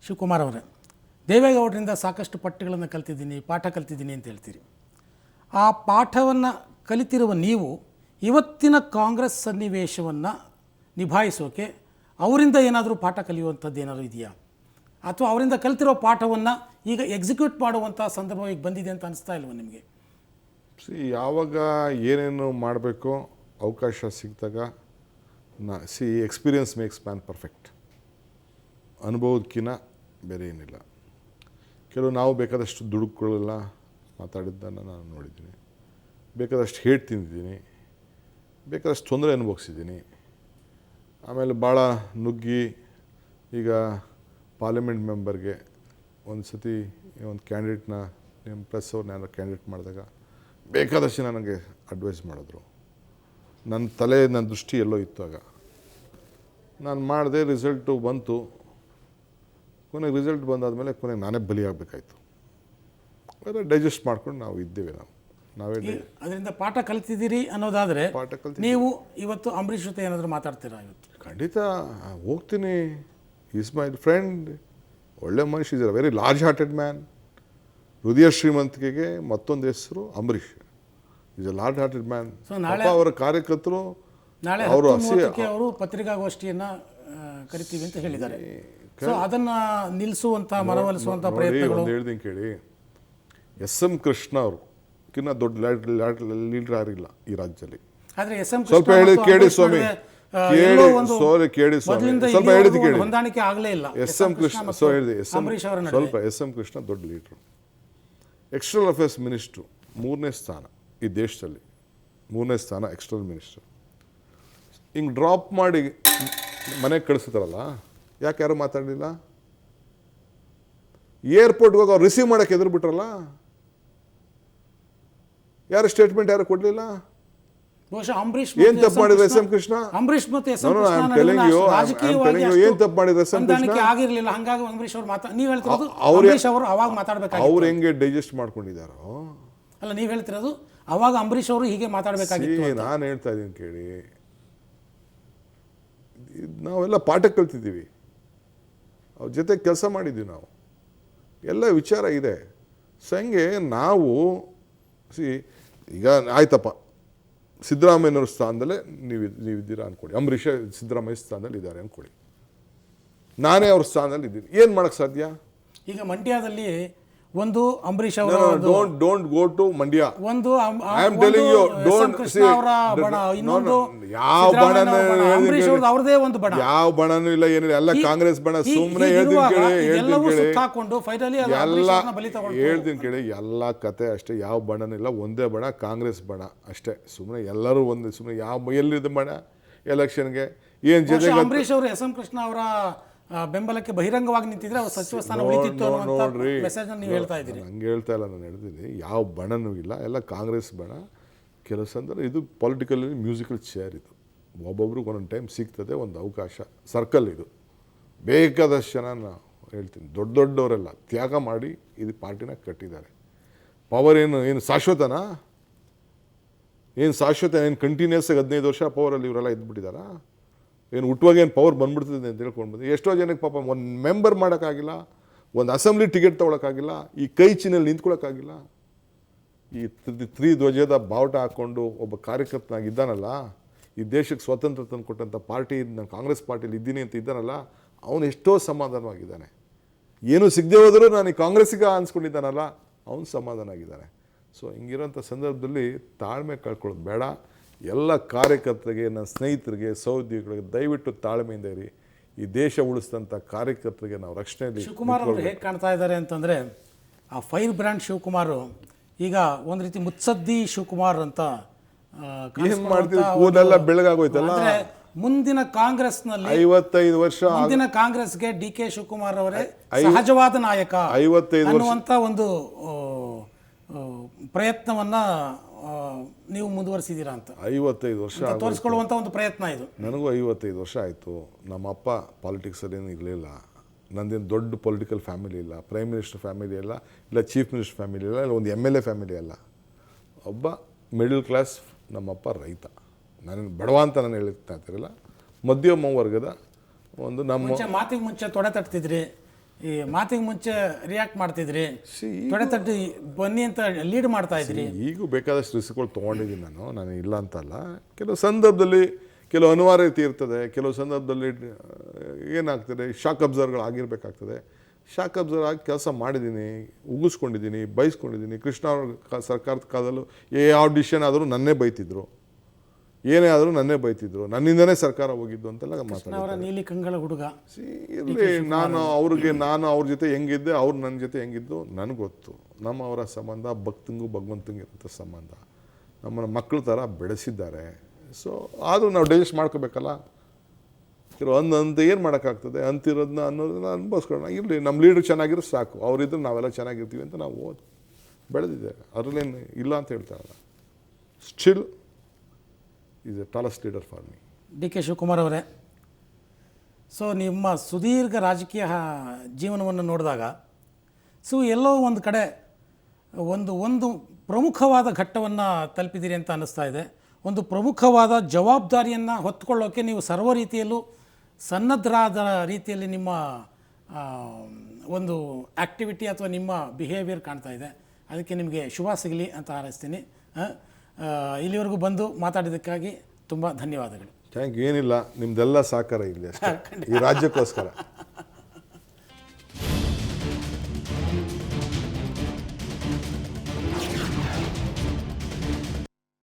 ಶಿವಕುಮಾರ್ ಅವರೇ, ದೇವೇಗೌಡರಿಂದ ಸಾಕಷ್ಟು ಪಾಠ ಕಲ್ತಿದ್ದೀನಿ ಅಂತ ಹೇಳ್ತೀರಿ. ಆ ಪಾಠವನ್ನು ಕಲಿತಿರುವ ನೀವು ಇವತ್ತಿನ ಕಾಂಗ್ರೆಸ್ ಸನ್ನಿವೇಶವನ್ನು ನಿಭಾಯಿಸೋಕೆ ಅವರಿಂದ ಏನಾದರೂ ಪಾಠ ಕಲಿಯುವಂಥದ್ದು ಏನಾದರೂ ಇದೆಯಾ, ಅಥವಾ ಅವರಿಂದ ಕಲಿತಿರೋ ಪಾಠವನ್ನು ಈಗ ಎಕ್ಸಿಕ್ಯೂಟ್ ಮಾಡುವಂಥ ಸಂದರ್ಭ ಈಗ ಬಂದಿದೆ ಅಂತ ಅನಿಸ್ತಾ ಇಲ್ವ ನಿಮಗೆ? ಯಾವಾಗ ಏನೇನು ಮಾಡಬೇಕೋ ಅವಕಾಶ ಸಿಕ್ಕಿದಾಗ ಎಕ್ಸ್ಪೀರಿಯನ್ಸ್ ಮೇಕ್ಸ್ ಮ್ಯಾನ್ ಪರ್ಫೆಕ್ಟ್. ಅನುಭವದಕ್ಕಿಂತ ಬೇರೆ ಏನಿಲ್ಲ. ಕೆಲವು ನಾವು ಬೇಕಾದಷ್ಟು ದುಡುಕುಗಳೆಲ್ಲ ಮಾತಾಡಿದ್ದನ್ನು ನಾನು ನೋಡಿದ್ದೀನಿ, ಬೇಕಾದಷ್ಟು ಹೇಟ್ ತಿಂದಿದ್ದೀನಿ, ಬೇಕಾದಷ್ಟು ತೊಂದರೆ ಅನುಭವಿಸಿದ್ದೀನಿ. ಆಮೇಲೆ ಭಾಳ ನುಗ್ಗಿ ಈಗ ಪಾರ್ಲಿಮೆಂಟ್ ಮೆಂಬರ್ಗೆ ಒಂದು ಸತಿ ಒಂದು ಕ್ಯಾಂಡಿಡೇಟ್ನ ನಿಮ್ಮ ಪ್ರೆಸ್ ಅವ್ರನ್ನ ಯಾರು ಕ್ಯಾಂಡಿಡೇಟ್ ಮಾಡಿದಾಗ ಬೇಕಾದಷ್ಟು ನನಗೆ ಅಡ್ವೈಸ್ ಮಾಡಿದ್ರು. ನನ್ನ ದೃಷ್ಟಿ ಎಲ್ಲೋ ಇತ್ತು. ಆಗ ನಾನು ಮಾಡಿದೆ, ರಿಸಲ್ಟು ಬಂತು. ಕೊನೆಗೆ ರಿಸಲ್ಟ್ ಬಂದಾದಮೇಲೆ ಕೊನೆಗೆ ನಾನೇ ಬಲಿಯಾಗಬೇಕಾಯ್ತು. ಆದರೆ ಡೈಜೆಸ್ಟ್ ಮಾಡ್ಕೊಂಡು ನಾವು ಇದ್ದೇವೆ. ನಾವೇ ಅದರಿಂದ ಪಾಠ ಕಲಿತಿದ್ದೀರಿ ಅನ್ನೋದಾದರೆ ನೀವು ಇವತ್ತು ಅಂಬರೀಷ್ ಜೊತೆ ಏನಾದರೂ ಮಾತಾಡ್ತೀರಾ? ಇವತ್ತು ಖಂಡಿತ ಹೋಗ್ತೀನಿ. ಈಸ್ ಮೈ ಫ್ರೆಂಡ್, ಒಳ್ಳೆ ಮನುಷ್ಯ, is a very large hearted man. ಹೃದಯ ಶ್ರೀಮಂತಿಕೆಗೆ ಮತ್ತೊಂದು ಹೆಸರು Ambareesh. Is a large hearted man. ಅವರ ಕಾರ್ಯಕರ್ತರು ನಾಳೆ ಅವರು ಪತ್ರಿಕಾಗೋಷ್ಠಿಯನ್ನು ಕರಿತೀವಿ ಅಂತ ಹೇಳಿದ್ದಾರೆ. ಸೊ ಅದನ್ನು ನಿಲ್ಲಿಸುವಂಥ ಮನವೊಲಿಸುವಂಥ ಪ್ರಯತ್ನಗಳು ಹೇಳ್ತೀನಿ ಕೇಳಿ. ಎಸ್.ಎಂ. ಕೃಷ್ಣ ಅವರು ಕಿನ್ನ ದೊಡ್ಡ ಲೀಡರ್ ಯಾರಿಲ್ಲ ಈ ರಾಜ್ಯದಲ್ಲಿ. ಆದರೆ ಎಸ್.ಎಂ. ಸ್ವಲ್ಪ ಹೇಳಿ ಕೇಳಿ ಸ್ವಾಮಿ, ಕೇಳಿ ಸ್ವಾಮಿ, ಸ್ವಲ್ಪ ಹೇಳಿದ್ದು ಕೇಳಿ. ಹೊಂದಾಣಿಕೆ ಆಗಲೇ ಇಲ್ಲ. ಎಸ್.ಎಂ. ಕೃಷ್ಣ ಸ್ವಲ್ಪ ಎಸ್.ಎಂ. ಕೃಷ್ಣ ದೊಡ್ಡ ಲೀಡ್ರು, ಎಕ್ಸ್ಟರ್ನಲ್ ಅಫೇರ್ಸ್ ಮಿನಿಸ್ಟ್ರು, 3ನೇ ಸ್ಥಾನ ಈ ದೇಶದಲ್ಲಿ, 3ನೇ ಸ್ಥಾನ ಎಕ್ಸ್ಟರ್ನಲ್ ಮಿನಿಸ್ಟರ್. ಹಿಂಗೆ ಡ್ರಾಪ್ ಮಾಡಿ ಮನೆಗೆ ಕಳಿಸ್ತಾರಲ್ಲ, ಯಾಕೆ ಯಾರು ಮಾತಾಡಲಿಲ್ಲ? ಏರ್ಪೋರ್ಟ್ಗೆ ಹೋಗಿ ಅವ್ರು ರಿಸೀವ್ ಮಾಡೋಕ್ಕೆ ಎದುರು ಬಿಟ್ರಲ್ಲ, ಯಾರು ಸ್ಟೇಟ್ಮೆಂಟ್ ಯಾರು ಕೊಡಲಿಲ್ಲ? ಏನ್ ತಪ್ಪು ಮಾಡಿದ್ರೆ ಎಸ್.ಎಂ. ಕೃಷ್ಣ? ಅಂಬರೀಷ್ ಮತ್ತೆ ಏನ್ ತಪ್ಪು ಮಾಡಿದ್ರೆ ಎಸ್.ಎಂ. ಕೃಷ್ಣ? ಆಗಿರಲಿಲ್ಲ. ಹಾಗಾಗಿ ಅಂಬರೀಷ್ ಅವರು ನೀವು ಹೇಳ್ತಿರೋದು ಅವಾಗ ಮಾತಾಡಬೇಕಾಗಿತ್ತು. ಅವ್ರು ಹೆಂಗೆ ಡೈಜೆಸ್ಟ್ ಮಾಡ್ಕೊಂಡಿದ್ದಾರೋ ಅಲ್ಲ, ನೀವು ಹೇಳ್ತಿರೋದು ಅವಾಗ ಅಂಬರೀಷ್ ಅವರು ಹೀಗೆ ಮಾತಾಡಬೇಕಾಗಿತ್ತು. ನಾನು ಹೇಳ್ತಾ ಇದ್ದೀನಿ ಕೇಳಿ, ನಾವೆಲ್ಲ ಪಾಠ ಕಲ್ತಿದ್ದೀವಿ, ಅವ್ರ ಜೊತೆ ಕೆಲಸ ಮಾಡಿದ್ದೀವಿ, ನಾವು ಎಲ್ಲ ವಿಚಾರ ಇದೆ. ಸೊ ಹಂಗೆ ನಾವು ಈಗ ಆಯ್ತಪ್ಪ, ಸಿದ್ದರಾಮಯ್ಯನವ್ರ ಸ್ಥಾನದಲ್ಲೇ ನೀವಿದ್ದೀರಾ ಅಂದ್ಕೊಡಿ, ಅಂಬರೀಷ ಸಿದ್ದರಾಮಯ್ಯ ಸ್ಥಾನದಲ್ಲಿ ಇದ್ದಾರೆ ಅಂದ್ಕೊಡಿ, ನಾನೇ ಅವ್ರ ಸ್ಥಾನದಲ್ಲಿ ಇದ್ದೀನಿ, ಏನು ಮಾಡೋಕ್ಕೆ ಸಾಧ್ಯ? ಈಗ ಮಂಡ್ಯದಲ್ಲಿ ಒಂದು ಅಂಬರೀಷ್ ಅವರ ಡೋಂಟ್ ಗೋ ಟು ಮಂಡ್ಯ. ಒಂದು I am telling you, don't ಇನ್ನೊಂದು ಯಾವ ಬಣನೂ ಅವ್ರದೇ ಒಂದು ಬಣ, ಯಾವ ಬಣನೂ ಇಲ್ಲ, ಏನಿಲ್ಲ, ಎಲ್ಲ ಕಾಂಗ್ರೆಸ್ ಬಣ. ಸುಮ್ಮನೆ ಹೇಳ್ತೀನಿ ಕೇಳಿ, ಎಲ್ಲ ಕತೆ ಅಷ್ಟೇ. ಯಾವ ಬಣನೂ ಇಲ್ಲ, ಒಂದೇ ಬಣ, ಕಾಂಗ್ರೆಸ್ ಬಣ ಅಷ್ಟೇ. ಸುಮ್ಮನೆ ಎಲ್ಲರೂ ಒಂದೇ. ಸುಮ್ಮನೆ ಯಾವ ಎಲ್ಲಿದೆ ಬಣ ಎಲೆಕ್ಷನ್ಗೆ ಏನು ಜೊತೆ? ಅಂಬರೀಷ್ ಅವರು ಎಸ್.ಎಂ. ಕೃಷ್ಣ ಅವರ ಬೆಂಬಲಕ್ಕೆ ಬಹಿರಂಗವಾಗಿ ನಿಂತಿದ್ರೆ ಅವ್ರ ಸಚಿವ ಸ್ಥಾನ ಉಳಿತಿತ್ತು ಅನ್ನುವಂತ ಮೆಸೇಜ್ ನೀವು ಹೇಳ್ತಾ ಇದ್ದೀರಿ. ಹಂಗೆ ಹೇಳ್ತಾ ಇಲ್ಲ, ನಾನು ಹೇಳ್ತೀನಿ ಯಾವ ಬಣನೂ ಇಲ್ಲ, ಎಲ್ಲ ಕಾಂಗ್ರೆಸ್ ಬಣ. ಕೆಲಸ ಅಂದರೆ ಇದು ಪೊಲಿಟಿಕಲಿ ಮ್ಯೂಸಿಕಲ್ ಚೇರ್. ಇದು ಒಬ್ಬೊಬ್ರಿಗೆ ಒಂದೊಂದು ಟೈಮ್ ಸಿಗ್ತದೆ, ಒಂದು ಅವಕಾಶ ಸರ್ಕಲ್. ಇದು ಬೇಕಾದಷ್ಟು ಜನ ನಾವು ಹೇಳ್ತೀನಿ, ದೊಡ್ಡವರೆಲ್ಲ ತ್ಯಾಗ ಮಾಡಿ ಇದು ಪಾರ್ಟಿನ ಕಟ್ಟಿದ್ದಾರೆ. ಪವರ್ ಏನು ಶಾಶ್ವತನಾ? ಏನು ಶಾಶ್ವತ? ಏನು ಕಂಟಿನ್ಯೂಸ್ ಆಗಿ 15 ವರ್ಷ ಪವರಲ್ಲಿ ಇವರೆಲ್ಲ ಇದ್ಬಿಟ್ಟಿದ್ದಾರಾ? ಏನು ಹುಟ್ಟುವಾಗ ಏನು ಪವರ್ ಬಂದ್ಬಿಡ್ತದೆ ಅಂತ ಹೇಳ್ಕೊಂಡು ಬಂದು ಎಷ್ಟೋ ಜನಕ್ಕೆ ಪಾಪ ಒಂದು ಮೆಂಬರ್ ಮಾಡೋಕ್ಕಾಗಿಲ್ಲ, ಒಂದು ಅಸೆಂಬ್ಲಿ ಟಿಕೆಟ್ ತೊಗೊಳಕ್ಕಾಗಿಲ್ಲ, ಈ ಕೈ ಚಿನ್ನಲ್ಲಿ ನಿಂತ್ಕೊಳ್ಳೋಕ್ಕಾಗಿಲ್ಲ. ಈ ತ್ರಿಧ್ವಜದ ಬಾವುಟ ಹಾಕ್ಕೊಂಡು ಒಬ್ಬ ಕಾರ್ಯಕರ್ತನಾಗಿದ್ದಾನಲ್ಲ, ಈ ದೇಶಕ್ಕೆ ಸ್ವಾತಂತ್ರ್ಯ ತಂದು ಕೊಟ್ಟಂಥ ಪಾರ್ಟಿ, ನಾನು ಕಾಂಗ್ರೆಸ್ ಪಾರ್ಟಿಲಿ ಇದ್ದೀನಿ ಅಂತ ಇದ್ದಾನಲ್ಲ, ಅವನು ಎಷ್ಟೋ ಸಮಾಧಾನವಾಗಿದ್ದಾನೆ. ಏನೂ ಸಿಗದೆ ಹೋದರೂ ನಾನು ಈ ಕಾಂಗ್ರೆಸ್ಸಿಗೆ ಅನ್ಸ್ಕೊಂಡಿದ್ದಾನಲ್ಲ, ಅವನು ಸಮಾಧಾನ ಆಗಿದ್ದಾನೆ. ಸೊ ಹಿಂಗಿರೋಂಥ ಸಂದರ್ಭದಲ್ಲಿ ತಾಳ್ಮೆ ಕಳ್ಕೊಳ್ಳೋದು ಬೇಡ. ಎಲ್ಲ ಕಾರ್ಯಕರ್ತರಿಗೆ, ನನ್ನ ಸ್ನೇಹಿತರಿಗೆ, ಸಹೋದ್ಯೋಗಿಗಳಿಗೆ ದಯವಿಟ್ಟು ತಾಳ್ಮೆಯಿಂದ ಇರಿ. ಈ ದೇಶ ಉಳಿಸಿದಂಥ ಕಾರ್ಯಕರ್ತರಿಗೆ ನಾವು ರಕ್ಷಣೆ. ಶಿವಕುಮಾರ್ ಅವರು ಹೇಗೆ ಕಾಣ್ತಾ ಇದ್ದಾರೆ ಅಂತಂದರೆ, ಆ ಫೈರ್ ಬ್ರ್ಯಾಂಡ್ ಶಿವಕುಮಾರ್ ಈಗ ಒಂದು ರೀತಿ ಮುತ್ಸದ್ದಿ ಶಿವಕುಮಾರ್ ಅಂತ ಏನು ಮಾಡ್ತೀವಿ? ಕೂದಲೆಲ್ಲ ಬೆಳಗಾಗೋಯ್ತಲ್ಲ. ಮುಂದಿನ ಕಾಂಗ್ರೆಸ್ನಲ್ಲಿ 55 ವರ್ಷ ಮುಂದಿನ ಕಾಂಗ್ರೆಸ್ಗೆ ಡಿ.ಕೆ. ಶಿವಕುಮಾರ್ ಅವರೇ ಸಹಜವಾದ ನಾಯಕ 55 ಅನ್ನುವಂಥ ಒಂದು ಪ್ರಯತ್ನವನ್ನ ನೀವು ಮುಂದುವರಿಸಿದ್ದೀರಾ ಅಂತ. 55 ವರ್ಷ ತೋರಿಸ್ಕೊಳ್ಳುವಂಥ ಒಂದು ಪ್ರಯತ್ನ ಇದು. ನನಗೂ 55 ವರ್ಷ ಆಯಿತು. ನಮ್ಮ ಅಪ್ಪ ಪಾಲಿಟಿಕ್ಸಲ್ಲಿ ಏನು ಇರಲಿಲ್ಲ, ನಂದೇನು ದೊಡ್ಡ ಪೊಲಿಟಿಕಲ್ ಫ್ಯಾಮಿಲಿ ಇಲ್ಲ, ಪ್ರೈಮ್ ಮಿನಿಸ್ಟರ್ ಫ್ಯಾಮಿಲಿ ಇಲ್ಲ, ಇಲ್ಲ ಚೀಫ್ ಮಿನಿಸ್ಟರ್ ಫ್ಯಾಮಿಲಿ ಇಲ್ಲ, ಇಲ್ಲ ಒಂದು MLA ಫ್ಯಾಮಿಲಿ ಅಲ್ಲ. ಒಬ್ಬ ಮಿಡಲ್ ಕ್ಲಾಸ್, ನಮ್ಮಪ್ಪ ರೈತ. ನಾನು ಬಡವ ಅಂತ ನಾನು ಹೇಳ್ತಾ ಇರ್ತಿರಲಿಲ್ಲ, ಮಧ್ಯಮ ವರ್ಗದ ಒಂದು ನಮ್ಮ ಮಾತಿಗೆ ಮುಂಚೆ ತೊಡೆ ತಟ್ತಿದ್ರಿ, ಈ ಮಾತಿಗೆ ಮುಂಚೆ ರಿಯಾಕ್ಟ್ ಮಾಡ್ತಿದ್ರಿ, See, ತೊಡೆ ತಟ್ಟಿ ಬನ್ನಿ ಅಂತ ಲೀಡ್ ಮಾಡ್ತಾ ಇದ್ರಿ. ಈಗೂ ಬೇಕಾದಷ್ಟು ರಿಸ್ಕ್ಗಳು ತೊಗೊಂಡಿದ್ದೀನಿ ನಾನು ಇಲ್ಲ ಅಂತಲ್ಲ. ಕೆಲವು ಸಂದರ್ಭದಲ್ಲಿ ಕೆಲವು ಅನಿವಾರ್ಯತೆ ಇರ್ತದೆ, ಕೆಲವು ಸಂದರ್ಭದಲ್ಲಿ ಏನಾಗ್ತದೆ ಶಾಕ್ ಅಬ್ಸರ್ವ್ಗಳು ಆಗಿರಬೇಕಾಗ್ತದೆ. ಶಾಕ್ ಅಬ್ಸರ್ವ್ ಆಗಿ ಕೆಲಸ ಮಾಡಿದ್ದೀನಿ, ಉಗಿಸ್ಕೊಂಡಿದ್ದೀನಿ, ಬೈಸ್ಕೊಂಡಿದ್ದೀನಿ. ಕೃಷ್ಣ ಅವ್ರ ಸರ್ಕಾರದ ಕಾಲದಲ್ಲೂ ಯಾವ ಡಿಸಿಷನ್ ಆದರೂ ನನ್ನೇ ಬೈತಿದ್ರು, ಏನೇ ಆದರೂ ನನ್ನೇ ಬೈತಿದ್ರು, ನನ್ನಿಂದನೇ ಸರ್ಕಾರ ಹೋಗಿದ್ದು ಅಂತೆಲ್ಲ ಅವರ ಮಾತಾಡ್ತಾರೆ. ನೀಲಿ ಕಂಗಳ ಹುಡುಗ. ಇರಲಿ, ನಾನು ಅವ್ರ ಜೊತೆ ಹೆಂಗಿದ್ದೆ, ಅವ್ರು ನನ್ನ ಜೊತೆ ಹೆಂಗಿದ್ದು ನನಗೆ ಗೊತ್ತು. ಅವರ ಸಂಬಂಧ ಭಕ್ತಂಗೂ ಭಗವಂತಂಗೂ ಇರೋಂಥ ಸಂಬಂಧ. ನಮ್ಮನ್ನು ಮಕ್ಕಳ ಥರ ಬೆಳೆಸಿದ್ದಾರೆ. ಸೊ ಆದರೂ ನಾವು ಡೈಜೆಸ್ಟ್ ಮಾಡ್ಕೋಬೇಕಲ್ಲ. ಕೆಲವು ಅಂತ ಏನು ಮಾಡೋಕ್ಕಾಗ್ತದೆ, ಅಂತಿರೋದನ್ನ ಅನ್ನೋದನ್ನ ಅನುಭವಿಸ್ಕೊಳ್ಳೋಣ. ಇರಲಿ, ನಮ್ಮ ಲೀಡರ್ ಚೆನ್ನಾಗಿರೋ ಸಾಕು, ಅವರಿದ್ರೆ ನಾವೆಲ್ಲ ಚೆನ್ನಾಗಿರ್ತೀವಿ ಅಂತ ನಾವು ಬೆಳೆದಿದ್ದೇವೆ. ಅದರಲ್ಲೇನು ಇಲ್ಲ ಅಂತ ಹೇಳ್ತಾರಲ್ಲ. Still is A tallest leader for me. D K Shivakumar ಅವರೇ, ಸೊ ನಿಮ್ಮ ಸುದೀರ್ಘ ರಾಜಕೀಯ ಜೀವನವನ್ನು ನೋಡಿದಾಗ ಎಲ್ಲೋ ಒಂದು ಕಡೆ ಒಂದು ಪ್ರಮುಖವಾದ ಘಟ್ಟವನ್ನು ತಲುಪಿದ್ದೀರಿ ಅಂತ ಅನ್ನಿಸ್ತಾ ಇದೆ. ಒಂದು ಪ್ರಮುಖವಾದ ಜವಾಬ್ದಾರಿಯನ್ನು ಹೊತ್ತುಕೊಳ್ಳೋಕ್ಕೆ ನೀವು ಸರ್ವ ರೀತಿಯಲ್ಲೂ ಸನ್ನದ್ಧರಾದ ರೀತಿಯಲ್ಲಿ ನಿಮ್ಮ ಒಂದು ಆ್ಯಕ್ಟಿವಿಟಿ ಅಥವಾ ನಿಮ್ಮ ಬಿಹೇವಿಯರ್ ಕಾಣ್ತಾ ಇದೆ. ಅದಕ್ಕೆ ನಿಮಗೆ ಶುಭ ಸಿಗಲಿ ಅಂತ ಹಾರೈಸ್ತೀನಿ. ಇಲ್ಲಿವರೆಗೂ ಬಂದು ಮಾತಾಡಿದ್ದಕ್ಕಾಗಿ ತುಂಬ ಧನ್ಯವಾದಗಳು. Thank you. ಏನಿಲ್ಲ, ನಿಮ್ಮದೆಲ್ಲ ಸಹಕಾರ ಇರಲಿ ಅಷ್ಟೇ ಈ ರಾಜ್ಯಕ್ಕೋಸ್ಕರ.